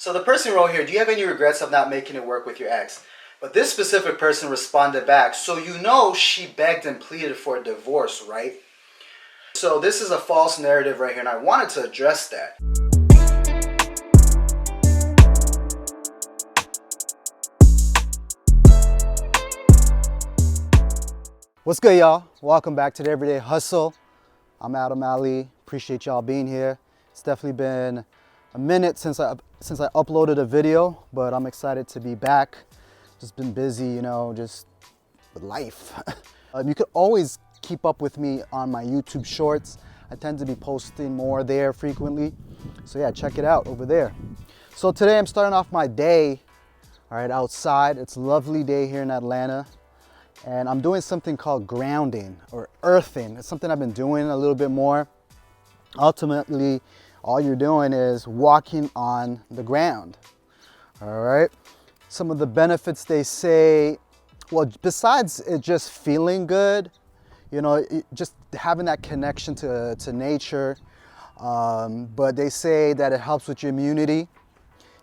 So the person wrote here, do you have any regrets of not making it work with your ex? But this specific person responded back, so you know she begged and pleaded for a divorce, right? So this is a false narrative right here, and I wanted to address that. What's good, y'all? Welcome back to the Everyday Hustle. I'm Adam Ali. Appreciate y'all being here. It's definitely been a minute since I uploaded a video, but I'm excited to be back. Just been busy, you know, just with life. You could always keep up with me on my YouTube shorts. I tend to be posting more there frequently. So yeah, check it out over there. So today I'm starting off my day, all right, outside. It's a lovely day here in Atlanta. And I'm doing something called grounding or earthing. It's something I've been doing a little bit more. Ultimately, all you're doing is walking on the ground, all right? Some of the benefits they say, well, besides it just feeling good, you know, just having that connection to nature, but they say that it helps with your immunity,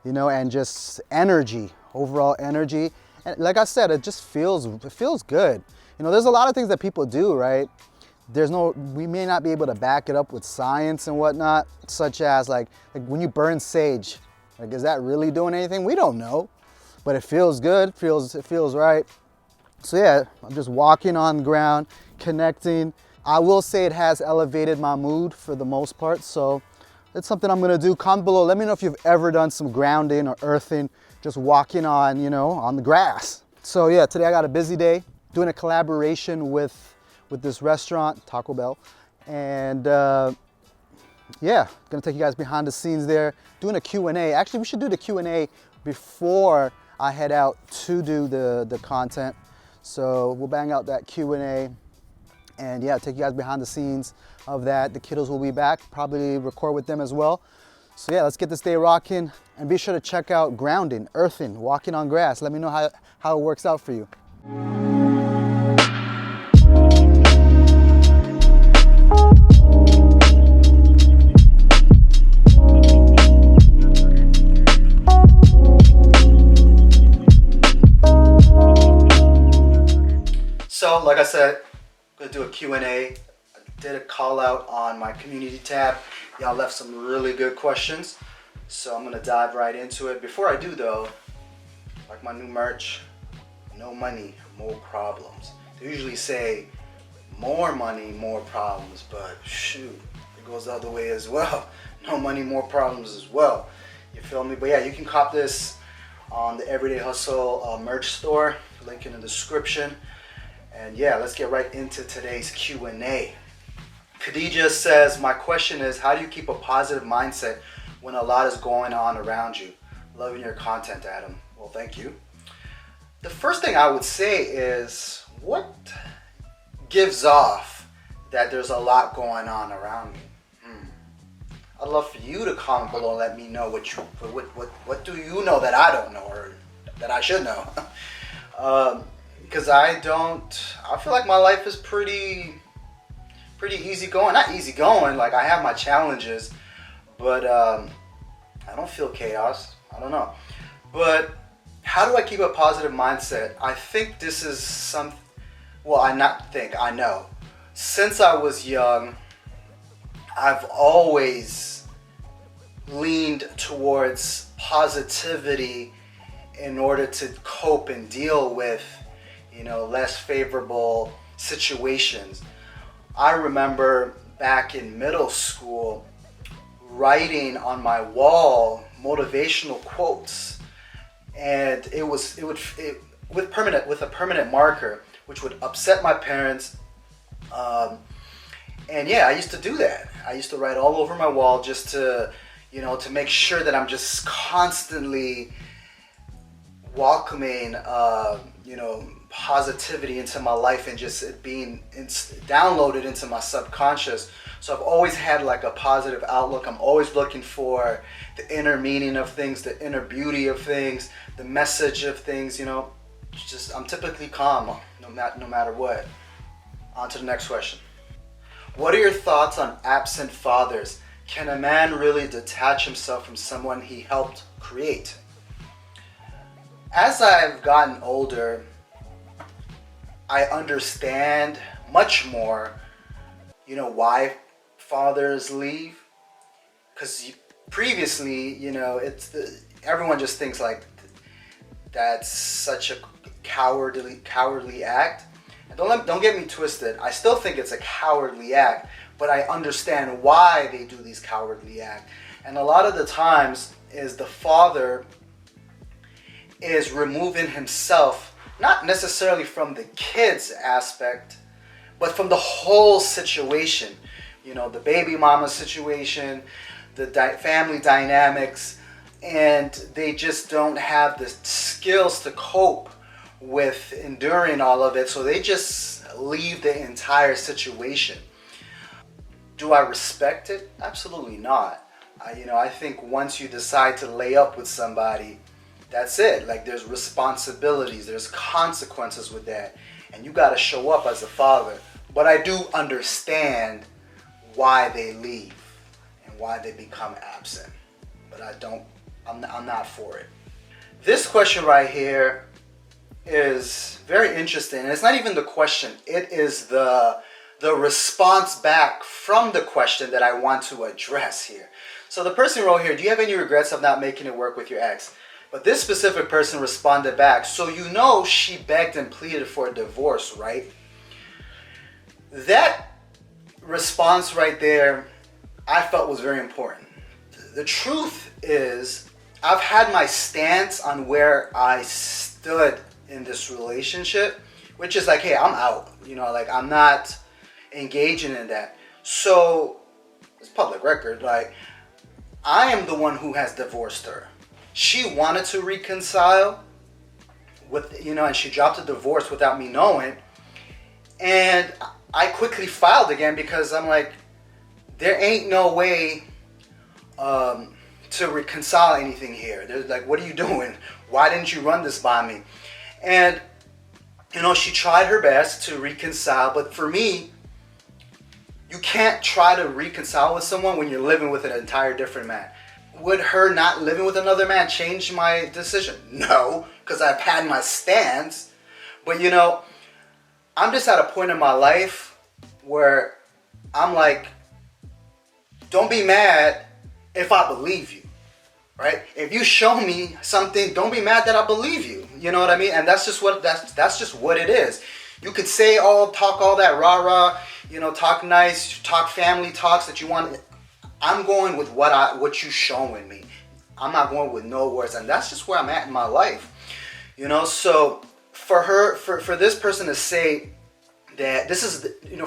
you know, and just energy, overall energy. And like I said, it feels good. You know, there's a lot of things that people do, right? We may not be able to back it up with science and whatnot, such as like when you burn sage, like, is that really doing anything? We don't know, but it feels good, it feels right. So yeah, I'm just walking on the ground, connecting. I will say it has elevated my mood for the most part, so it's something I'm gonna do. Comment below, let me know if you've ever done some grounding or earthing, just walking on, you know, on the grass. So yeah, today I got a busy day, doing a collaboration with this restaurant, Taco Bell. And yeah, gonna take you guys behind the scenes there, doing a Q&A. Actually, we should do the Q&A before I head out to do the content. So we'll bang out that Q&A and yeah, take you guys behind the scenes of that. The kiddos will be back, probably record with them as well. So yeah, let's get this day rocking, and be sure to check out grounding, earthing, walking on grass. Let me know how it works out for you. So like I said, I'm gonna do a Q&A. I did a call out on my community tab. Y'all left some really good questions, so I'm gonna dive right into it. Before I do though, like my new merch, no money, more problems. They usually say more money, more problems, but shoot, it goes the other way as well. No money, more problems as well. You feel me? But yeah, you can cop this on the Everyday Hustle merch store. Link in the description. And yeah, let's get right into today's Q&A. Khadija says, my question is, how do you keep a positive mindset when a lot is going on around you? Loving your content, Adam. Well, thank you. The first thing I would say is, what gives off that there's a lot going on around me? I'd love for you to comment below and let me know what do you know that I don't know, or that I should know. Because I feel like my life is pretty easy going. Not easy going, like I have my challenges, but I don't feel chaos. I don't know. But how do I keep a positive mindset? I think this is I know. Since I was young, I've always leaned towards positivity in order to cope and deal with, you know, less favorable situations. I remember back in middle school writing on my wall motivational quotes, and it with a permanent marker, which would upset my parents. And yeah, I used to do that. I used to write all over my wall just to, you know, to make sure that I'm just constantly welcoming, you know, positivity into my life, and just it being downloaded into my subconscious. So I've always had like a positive outlook. I'm always looking for the inner meaning of things, the inner beauty of things, the message of things, you know. Just I'm typically calm no matter what. On to the next question. What are your thoughts on absent fathers? Can a man really detach himself from someone he helped create? As I've gotten older, I understand much more, why fathers leave. Because previously, everyone just thinks like that's such a cowardly act. And don't get me twisted. I still think it's a cowardly act, but I understand why they do these cowardly acts. And a lot of the times is the father is removing himself, not necessarily from the kid's aspect, but from the whole situation. The baby mama situation, the family dynamics, and they just don't have the skills to cope with enduring all of it, so they just leave the entire situation. Do I respect it? Absolutely not. I think once you decide to lay up with somebody, that's it. Like, there's responsibilities, there's consequences with that, and you got to show up as a father. But I do understand why they leave and why they become absent. But I'm not for it. This question right here is very interesting, and it's not even the question, it is the response back from the question that I want to address here. So the person wrote here, do you have any regrets of not making it work with your ex? But this specific person responded back, so she begged and pleaded for a divorce, right? That response right there, I felt was very important. The truth is, I've had my stance on where I stood in this relationship, which is like, hey, I'm out. I'm not engaging in that. So it's public record. Like, I am the one who has divorced her. She wanted to reconcile with, and she dropped a divorce without me knowing. And I quickly filed again because I'm like, there ain't no way to reconcile anything here. They're like, what are you doing? Why didn't you run this by me? And, she tried her best to reconcile, but for me, you can't try to reconcile with someone when you're living with an entire different man. Would her not living with another man change my decision? No, because I've had my stance. But I'm just at a point in my life where I'm like, don't be mad if I believe you, right? If you show me something, don't be mad that I believe you. You know what I mean? And that's just what it is. You could say talk all that rah-rah, talk nice, talk family talks that you want. I'm going with what you showing me. I'm not going with no words, and that's just where I'm at in my life. So for this person to say that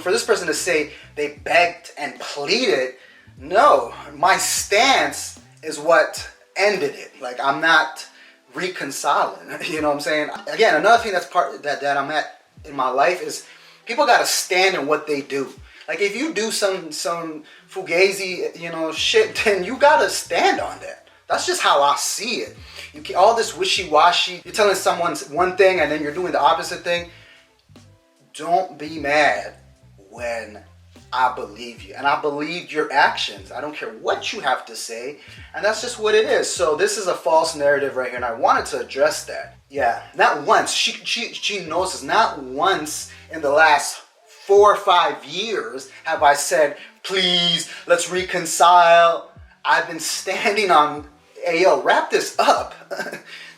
for this person to say they begged and pleaded, no, my stance is what ended it. Like, I'm not reconciling. You know what I'm saying? Again, another thing that's part that I'm at in my life is people got to stand in what they do. Like, if you do some fugazi, shit, then you got to stand on that. That's just how I see it. All this wishy-washy, you're telling someone one thing and then you're doing the opposite thing. Don't be mad when I believe you. And I believe your actions. I don't care what you have to say. And that's just what it is. So this is a false narrative right here, and I wanted to address that. Yeah, not once. She knows this. Not once in the last 4 or 5 years have I said, please, let's reconcile. I've been standing on, hey, yo, wrap this up.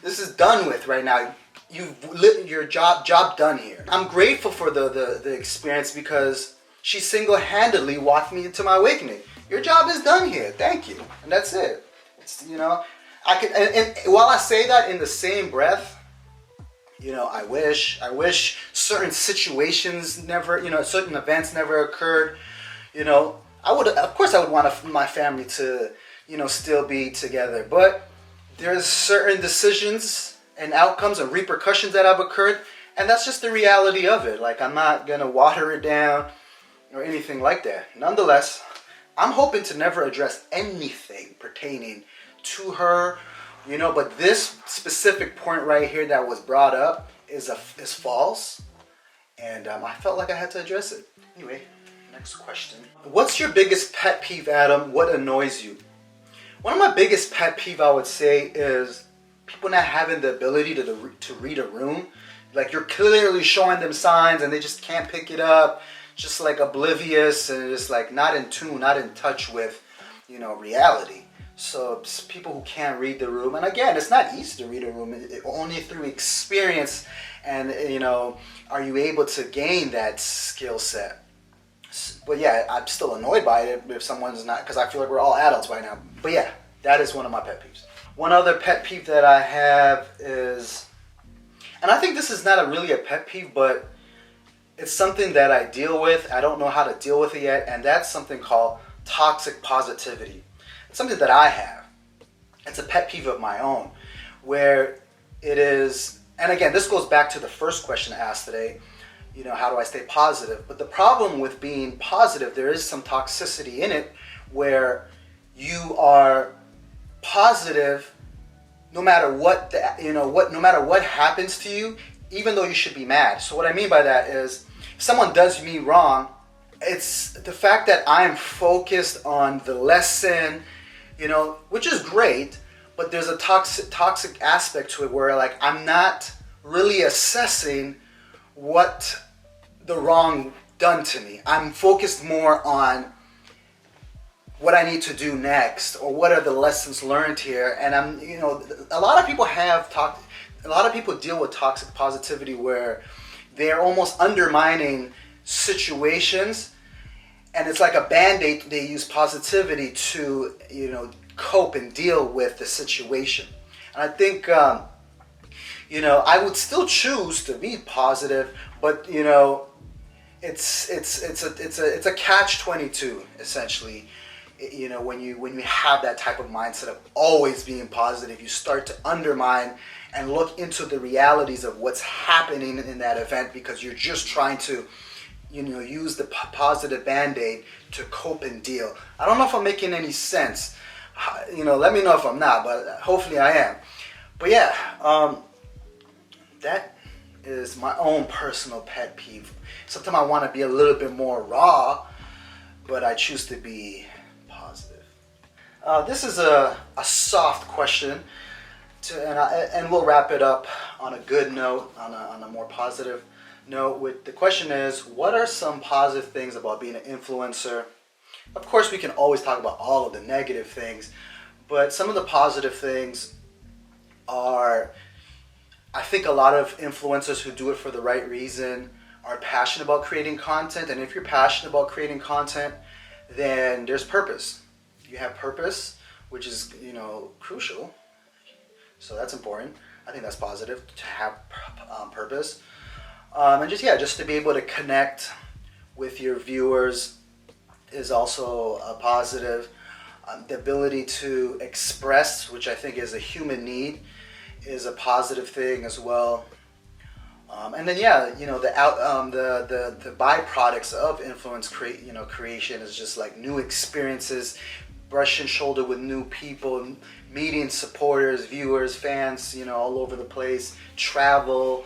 This is done with right now. You've lit your job done here. I'm grateful for the experience because she single-handedly walked me into my awakening. Your job is done here. Thank you. And that's it. It's, I could, and while I say that in the same breath, I wish certain situations never, certain events never occurred. Of course I would want my family to, still be together. But there's certain decisions and outcomes and repercussions that have occurred, and that's just the reality of it. Like, I'm not gonna water it down or anything like that. Nonetheless, I'm hoping to never address anything pertaining to her, but this specific point right here that was brought up is false, and I felt like I had to address it. Anyway, Next question. What's your biggest pet peeve, Adam? What annoys you? One of my biggest pet peeve, I would say, is people not having the ability to read a room. Like, you're clearly showing them signs and they just can't pick it up, just like oblivious and just like not in tune, not in touch with, you know, reality. So people who can't read the room, and again, it's not easy to read a room, only through experience, and you know, are you able to gain that skill set. But yeah, I'm still annoyed by it if someone's not, because I feel like we're all adults by now. But yeah, that is one of my pet peeves. One other pet peeve that I have is, and I think this is not really a pet peeve, but it's something that I deal with. I don't know how to deal with it yet, and that's something called toxic positivity. It's something that I have. It's a pet peeve of my own, where it is, and again, this goes back to the first question I asked today, you know, how do I stay positive? But the problem with being positive, there is some toxicity in it, where you are positive no matter what no matter what happens to you, even though you should be mad. So what I mean by that is, if someone does me wrong, it's the fact that I'm focused on the lesson, you know, which is great, but there's a toxic aspect to it where, like, I'm not really assessing what the wrong done to me. I'm focused more on what I need to do next, or what are the lessons learned here. And I'm, you know, a lot of people deal with toxic positivity where they're almost undermining situations, and it's like a band-aid. They use positivity to, you know, cope and deal with the situation. And I think, you know, I would still choose to be positive, but you know, it's a catch-22 essentially. You know, when you have that type of mindset of always being positive, you start to undermine and look into the realities of what's happening in that event, because you're just trying to, you know, use the positive band-aid to cope and deal. I don't know if I'm making any sense. You know, let me know if I'm not, but hopefully I am. But yeah, that is my own personal pet peeve. Sometimes I want to be a little bit more raw, but I choose to be positive. This is a soft question, and we'll wrap it up on a good note, on a more positive note. The question is, what are some positive things about being an influencer? Of course, we can always talk about all of the negative things, but some of the positive things are, I think a lot of influencers who do it for the right reason are passionate about creating content. And if you're passionate about creating content, then there's purpose. You have purpose, which is, you know, crucial. So that's important. I think that's positive, to have purpose. And just to be able to connect with your viewers is also a positive. The ability to express, which I think is a human need, is a positive thing as well. And then you know, the byproducts of influence creation is just like new experiences, brushing shoulder with new people, meeting supporters, viewers, fans, you know, all over the place, travel.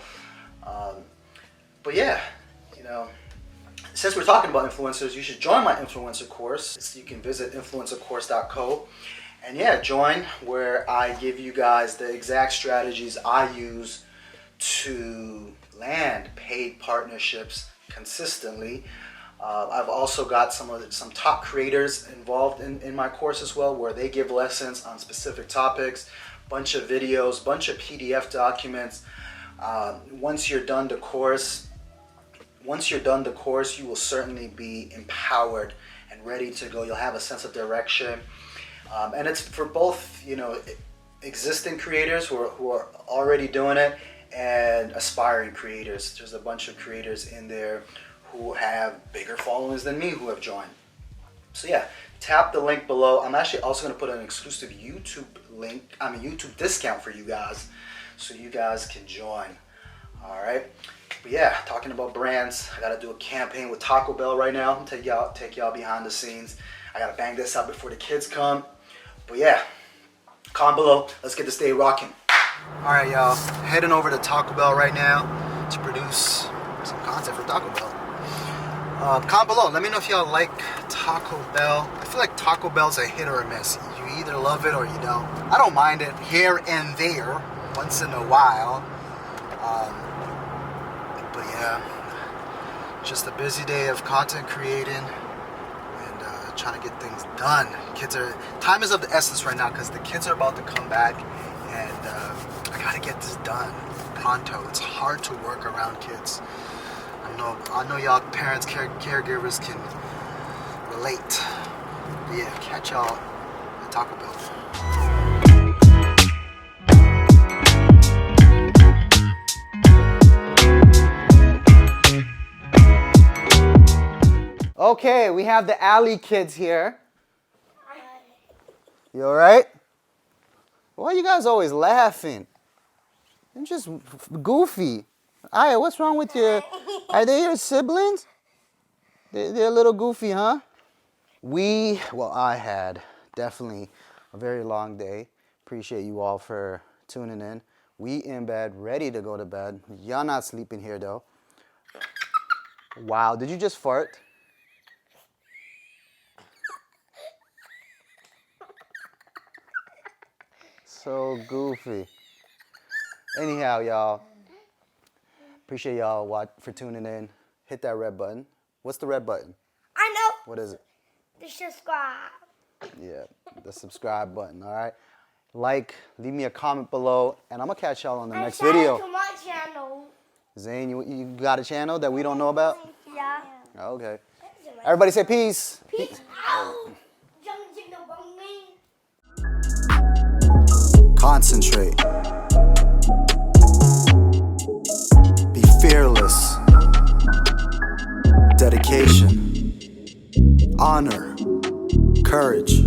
But yeah, you know, since we're talking about influencers, you should join my influencer course. You can visit influencercourse.co. And yeah, join, where I give you guys the exact strategies I use to land paid partnerships consistently. I've also got some top creators involved in my course as well, where they give lessons on specific topics, bunch of videos, bunch of PDF documents. Once you're done the course, you will certainly be empowered and ready to go. You'll have a sense of direction. And it's for both, you know, existing creators who are already doing it, and aspiring creators. There's a bunch of creators in there who have bigger followings than me who have joined. So yeah, tap the link below. I'm actually also going to put an exclusive YouTube discount for you guys, so you guys can join. All right. But yeah, talking about brands, I got to do a campaign with Taco Bell right now. I'm take y'all behind the scenes. I got to bang this out before the kids come. But yeah, comment below. Let's get this day rocking. All right, y'all. Heading over to Taco Bell right now to produce some content for Taco Bell. Comment below. Let me know if y'all like Taco Bell. I feel like Taco Bell's a hit or a miss. You either love it or you don't. I don't mind it here and there, once in a while. But yeah, just a busy day of content creating and trying to get things done. Time is of the essence right now because the kids are about to come back, and I gotta get this done pronto. It's hard to work around kids. I know y'all parents, caregivers can relate. But yeah, catch y'all at Taco Bell. Okay, we have the Alley kids here. You alright? Why are you guys always laughing? I'm just goofy. Aya, what's wrong with you? Are they your siblings? They're a little goofy, huh? I had definitely a very long day. Appreciate you all for tuning in. We in bed, ready to go to bed. Y'all not sleeping here though. Wow, did you just fart? So goofy. Anyhow, y'all. Appreciate y'all for tuning in. Hit that red button. What's the red button? I know. What is it? The subscribe. Yeah, the subscribe button, all right? Like, leave me a comment below, and I'm going to catch y'all on the next video. To my channel. Zane, you got a channel that we don't know about? Yeah. Okay. Everybody say peace. Peace out. Concentrate. Be fearless. Dedication. Honor. Courage.